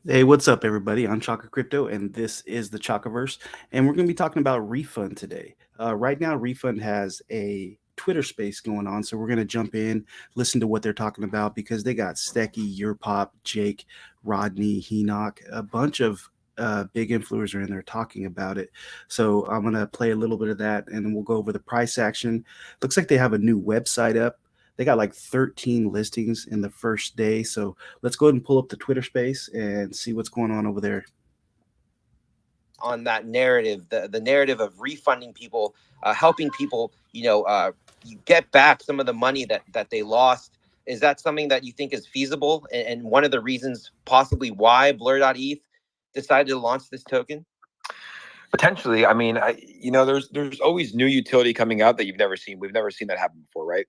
Hey, what's up, everybody? I'm Chaka Crypto, and this is the Chakaverse, and we're going to be talking about Refund today. Right now, Refund has a Twitter space going on, so we're going to jump in, listen to what they're talking about because they got Stecky, Yourpop, Jake, Rodney, Henoch, a bunch of big influencers are in there talking about it. So I'm going to play a little bit of that, and then we'll go over the price action. Looks like they have a new website up. They got like 13 listings in the first day, so let's go ahead and pull up the Twitter space and see what's going on over there. On that narrative, the narrative of refunding people, helping people, you get back some of the money that they lost. Is that something that you think is feasible? And one of the reasons possibly why Blur.eth decided to launch this token? Potentially, I mean, there's always new utility coming out that you've never seen. We've never seen that happen before, right?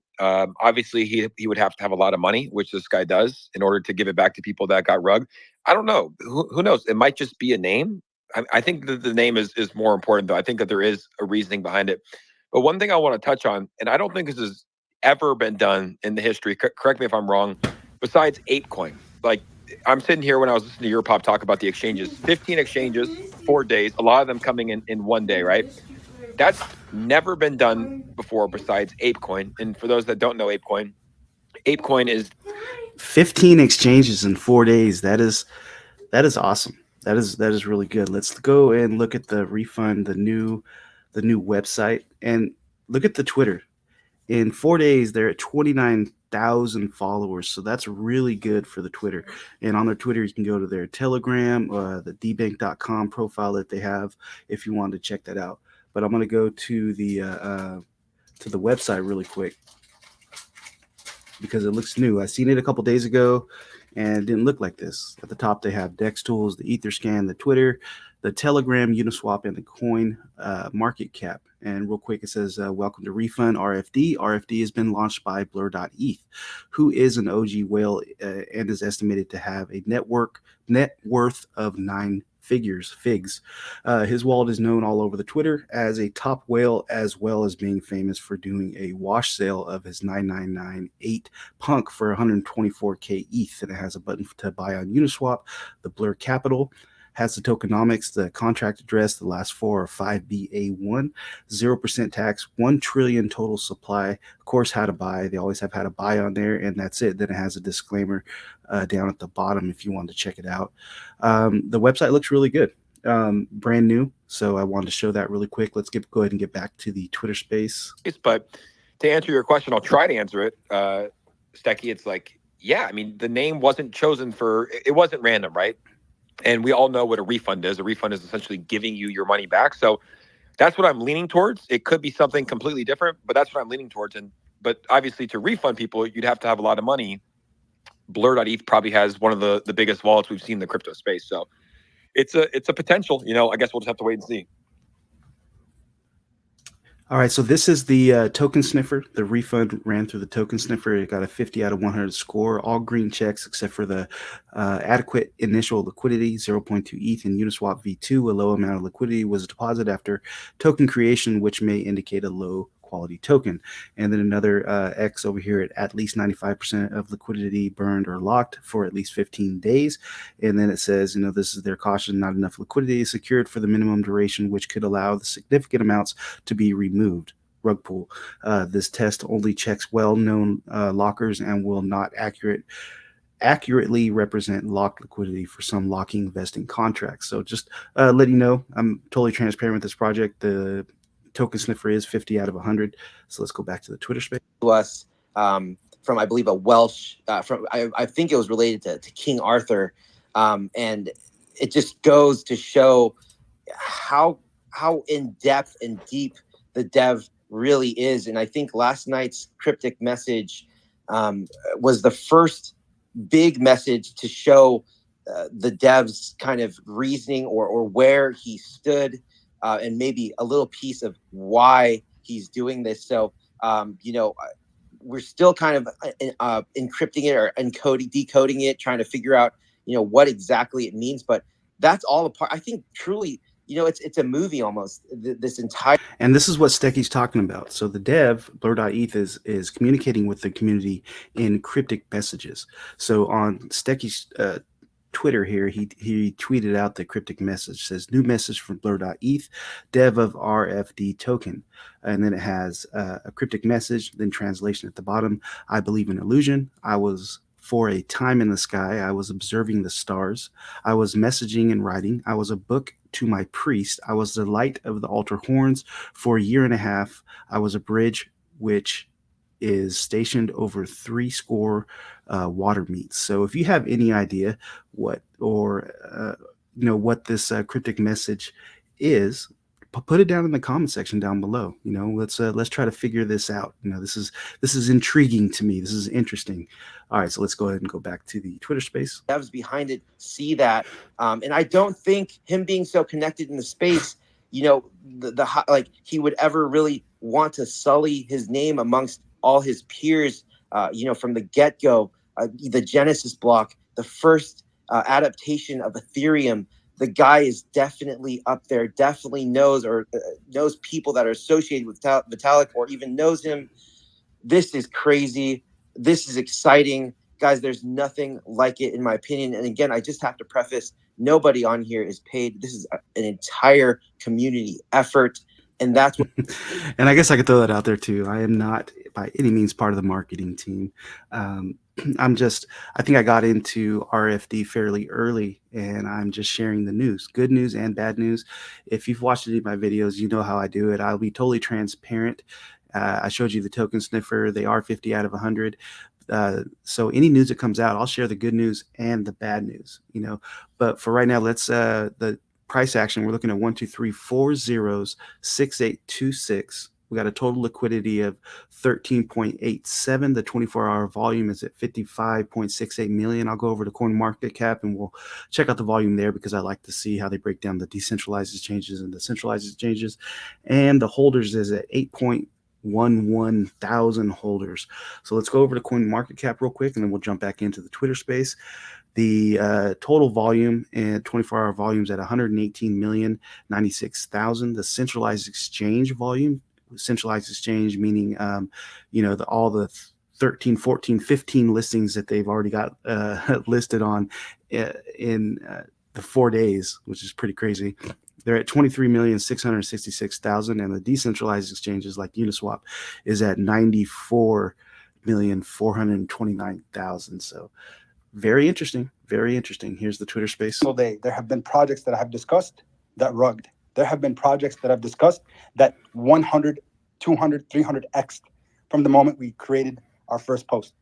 Obviously, he would have to have a lot of money, which this guy does, in order to give it back to people that got rugged. I don't know. Who knows? It might just be a name. I think that the name is more important, though. I think that there is a reasoning behind it. But one thing I want to touch on, and I don't think this has ever been done in the history. Correct me if I'm wrong. Besides ApeCoin, like I'm sitting here when I was listening to your pop talk about the exchanges, 15 exchanges, 4 days, a lot of them coming in one day, right? That's never been done before besides ApeCoin. And for those that don't know ApeCoin is 15 exchanges in 4 days. That is awesome. That is really good. Let's go and look at the Refund, the new website, and look at the Twitter. In 4 days, they're at 29,000 followers, so that's really good for the Twitter. And on their Twitter, you can go to their Telegram, the dbank.com profile that they have, if you wanted to check that out. But I'm going to go to the website really quick because it looks new. I seen it a couple days ago, and it didn't look like this. At the top, they have Dex Tools, the Etherscan, the Twitter, the Telegram, Uniswap, and the Coin market cap. And real quick, it says, welcome to Refund RFD. RFD has been launched by Blur.eth, who is an OG whale and is estimated to have a net worth of figs. His wallet is known all over the Twitter as a top whale, as well as being famous for doing a wash sale of his 9998 punk for 124k ETH. And it has a button to buy on Uniswap. The Blur Capital has the tokenomics, the contract address, the last four are 5BA1, 0% tax, 1 trillion total supply. Of course, how to buy. They always have how to buy on there, and that's it. Then it has a disclaimer down at the bottom if you want to check it out. The website looks really good. Brand new, so I wanted to show that really quick. Go ahead and get back to the Twitter space. but to answer your question, I'll try to answer it. Stecky, it's like, yeah, I mean, the name wasn't chosen it wasn't random, right? And we all know what a refund is. A refund is essentially giving you your money back. So that's what I'm leaning towards. It could be something completely different, but that's what I'm leaning towards. But obviously, to refund people, you'd have to have a lot of money. Blur.eth probably has one of the biggest wallets we've seen in the crypto space. So it's a potential. I guess we'll just have to wait and see. All right, so this is the token sniffer. The refund ran through the token sniffer. It got a 50 out of 100 score, all green checks except for the adequate initial liquidity, 0.2 ETH in Uniswap V2. A low amount of liquidity was deposited after token creation, which may indicate a low quality token. And then another X over here at least 95% of liquidity burned or locked for at least 15 days. And then it says, this is their caution, not enough liquidity is secured for the minimum duration, which could allow the significant amounts to be removed. Rug pull. This test only checks well-known lockers and will not accurately represent locked liquidity for some locking vesting contracts. So just let you know, I'm totally transparent with this project. The token sniffer is 50 out of 100. So let's go back to the Twitter space. To us from, I believe, a Welsh, I think it was related to King Arthur. And it just goes to show how in depth and deep the dev really is. And I think last night's Cryptic message was the first big message to show the dev's kind of reasoning or where he stood, and maybe a little piece of why he's doing this. So, we're still kind of encrypting it or decoding it, trying to figure out, what exactly it means. But that's all a part. I think truly, it's a movie almost. This entire. And this is what Stecky's talking about. So the dev, Blur.eth, is communicating with the community in cryptic messages. So on Stecky's Twitter here, he tweeted out the cryptic message. It says, new message from blur.eth, dev of RFD token. And then it has a cryptic message, then translation at the bottom. I believe in illusion. I was for a time in the sky. I was observing the stars. I was messaging and writing. I was a book to my priest. I was the light of the altar horns for a year and a half. I was a bridge which is stationed over 80 water meets. So if you have any idea what what this cryptic message is, put it down in the comment section down below. Let's try to figure this out. This is intriguing to me. This is interesting. All right, so let's go ahead and go back to the Twitter space. Devs behind it see that, and I don't think him being so connected in the space, like he would ever really want to sully his name amongst all his peers. From the get-go, the Genesis block, the first adaptation of Ethereum. The guy is definitely up there, definitely knows people that are associated with Vitalik, or even knows him. This is crazy. This is exciting. Guys, there's nothing like it, in my opinion. And again, I just have to preface, nobody on here is paid. This is an entire community effort. And that's what. And I guess I could throw that out there too. I am not by any means part of the marketing team. I think I got into RFD fairly early, and I'm just sharing the news, good news and bad news. If you've watched any of my videos, you know how I do it. I'll be totally transparent. I showed you the token sniffer. They are 50 out of 100. So any news that comes out, I'll share the good news and the bad news, but for right now, let's, the price action, we're looking at 1, 2, 3, 4 zeros, 6826. We got a total liquidity of 13.87. The 24-hour volume is at 55.68 million. I'll go over to CoinMarketCap and we'll check out the volume there, because I like to see how they break down the decentralized exchanges and the centralized exchanges. And the holders is at 8.11 thousand holders. So let's go over to CoinMarketCap real quick, and then we'll jump back into the Twitter space. The total volume and 24-hour volumes at 118,096,000. The centralized exchange volume, centralized exchange meaning all the 13, 14, 15 listings that they've already got listed on in the 4 days, which is pretty crazy. They're at 23,666,000, and the decentralized exchanges like Uniswap is at 94,429,000. So very interesting, very interesting. Here's the Twitter space. So there have been projects that I have discussed that rugged. There have been projects that I've discussed that 100, 200, 300x from the moment we created our first post.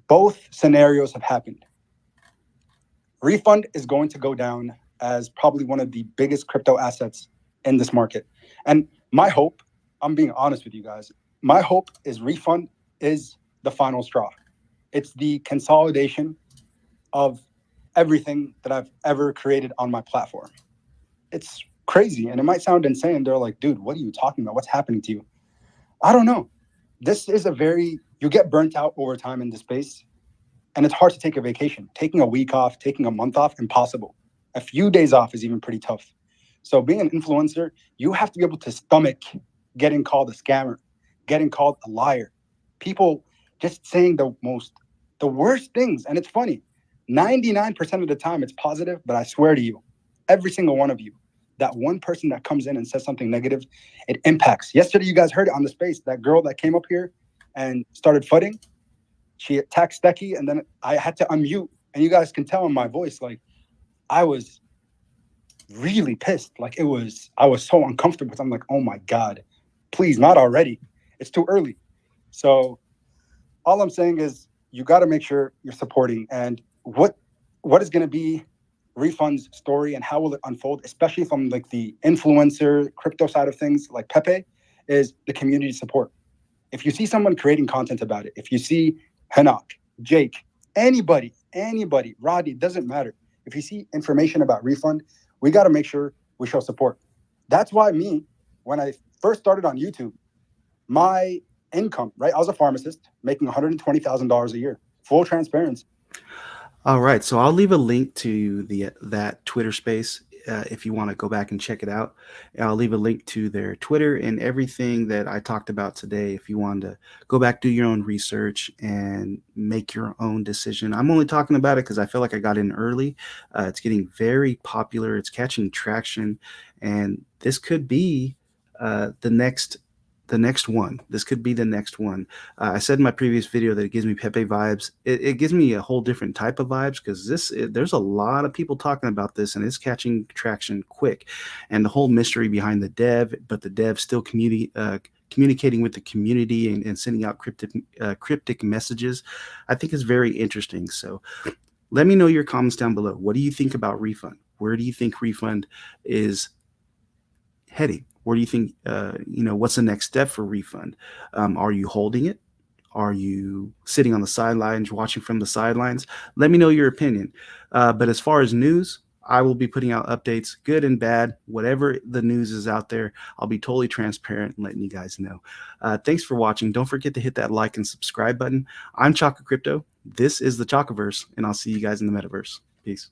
Both scenarios have happened. Refund is going to go down as probably one of the biggest crypto assets in this market. And my hope, I'm being honest with you guys, my hope is Refund is the final straw. It's the consolidation of everything that I've ever created on my platform. It's crazy, and it might sound insane. They're like, dude, what are you talking about? What's happening to you? I don't know. This is you get burnt out over time in this space, and it's hard to take a vacation. Taking a week off, taking a month off, impossible. A few days off is even pretty tough. So being an influencer, you have to be able to stomach getting called a scammer, getting called a liar. People just saying the worst things, and it's funny. 99% of the time it's positive, but I swear to you, every single one of you, that one person that comes in and says something negative, it impacts. Yesterday, you guys heard it on the space. That girl that came up here and started fudding, she attacked Stecky, and then I had to unmute. And you guys can tell in my voice, like, I was really pissed. Like, I was so uncomfortable. I'm like, oh my God, please, not already. It's too early. So all I'm saying is you got to make sure you're supporting. And what is going to be Refund's story and how will it unfold, especially from like the influencer crypto side of things, like Pepe, is the community support. If you see someone creating content about it, if you see Hanak, Jake, anybody, Roddy, doesn't matter. If you see information about Refund, we got to make sure we show support. That's why when I first started on YouTube, my income, right? I was a pharmacist making $120,000 a year, full transparency. All right, so I'll leave a link to that Twitter space if you want to go back and check it out. I'll leave a link to their Twitter and everything that I talked about today. If you want to go back, do your own research and make your own decision. I'm only talking about it because I feel like I got in early. It's getting very popular. It's catching traction, and this could be the next one. This could be the next one. I said in my previous video that it gives me Pepe vibes. It gives me a whole different type of vibes because there's a lot of people talking about this and it's catching traction quick. And the whole mystery behind the dev, but the dev still communicating with the community and sending out cryptic messages, I think is very interesting. So let me know your comments down below. What do you think about Refund? Where do you think Refund is heading? Where do you think, what's the next step for Refund? Are you holding it? Are you sitting on the sidelines, watching from the sidelines? Let me know your opinion. But as far as news, I will be putting out updates, good and bad, whatever the news is out there. I'll be totally transparent and letting you guys know. Thanks for watching. Don't forget to hit that like and subscribe button. I'm Chaka Crypto. This is the Chakaverse, and I'll see you guys in the metaverse. Peace.